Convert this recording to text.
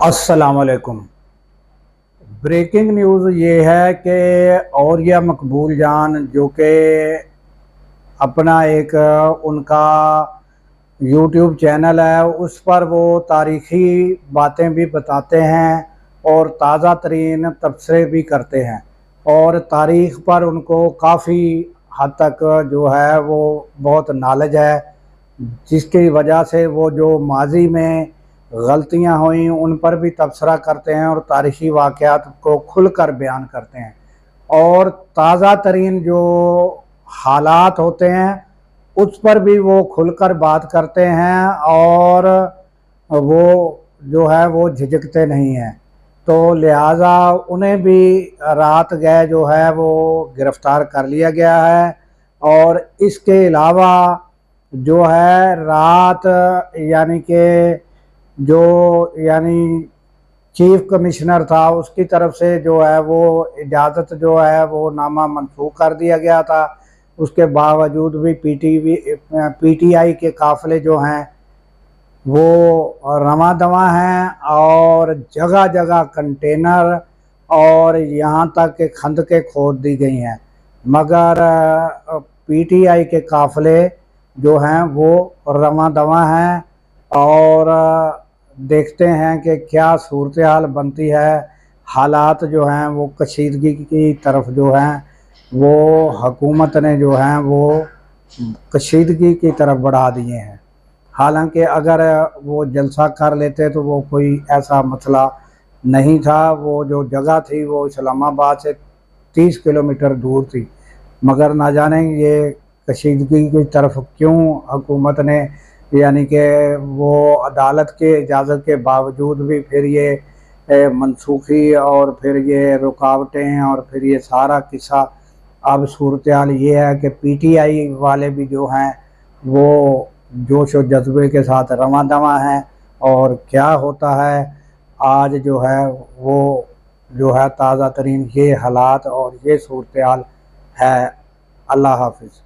अस्सलाम वालेकुम। Breaking news ये है कि औरिया मकबूल जान जो कि अपना एक उनका यूट्यूब चैनल है, उस पर वो तारीख़ी बातें भी बताते हैं और ताज़ा तरीन तबसरे भी करते हैं और तारीख़ पर उनको काफ़ी हद तक जो है वो बहुत नॉलेज है, जिसकी वजह से वो जो माजी में गलतियां हुई उन पर भी तबसरा करते हैं और तारीख़ी वाक़यात को खुलकर बयान करते हैं और ताज़ा तरीन जो हालात होते हैं उस पर भी वो खुलकर बात करते हैं और वो जो है वो झिझकते नहीं हैं। तो लिहाजा उन्हें भी रात गए जो है वो गिरफ़्तार कर लिया गया है और इसके अलावा जो है रात यानी कि जो यानी चीफ कमिश्नर था उसकी तरफ से जो है वो इजाज़त जो है वो नामा मनसूख कर दिया गया था। उसके बावजूद भी पीटीआई के काफ़िले जो हैं वो रवां दवां हैं और जगह जगह कंटेनर और यहाँ तक के खंदकें खोद दी गई हैं, मगर पीटीआई के काफ़िले जो हैं वो रवां दवां हैं और देखते हैं कि क्या सूरत हाल बनती है। हालात जो हैं वो कशीदगी की तरफ जो हैं वो हुकूमत ने जो हैं वो कशीदगी की तरफ बढ़ा दिए हैं। हालांकि अगर वो जलसा कर लेते तो वो कोई ऐसा मसला नहीं था। वो जो जगह थी वो इस्लामाबाद से 30 किलोमीटर दूर थी, मगर ना जाने ये कशीदगी की तरफ क्यों हुकूमत ने यानी कि वो अदालत के इजाज़त के बावजूद भी फिर ये मनसूखी और फिर ये रुकावटें और फिर ये सारा किस्सा। अब सूरत हाल ये है कि पीटीआई वाले भी जो हैं वो जोश और जज्बे के साथ रवां दवां हैं और क्या होता है आज जो है वो जो है ताज़ा तरीन ये हालात और ये सूरत हाल है। अल्लाह हाफिज़।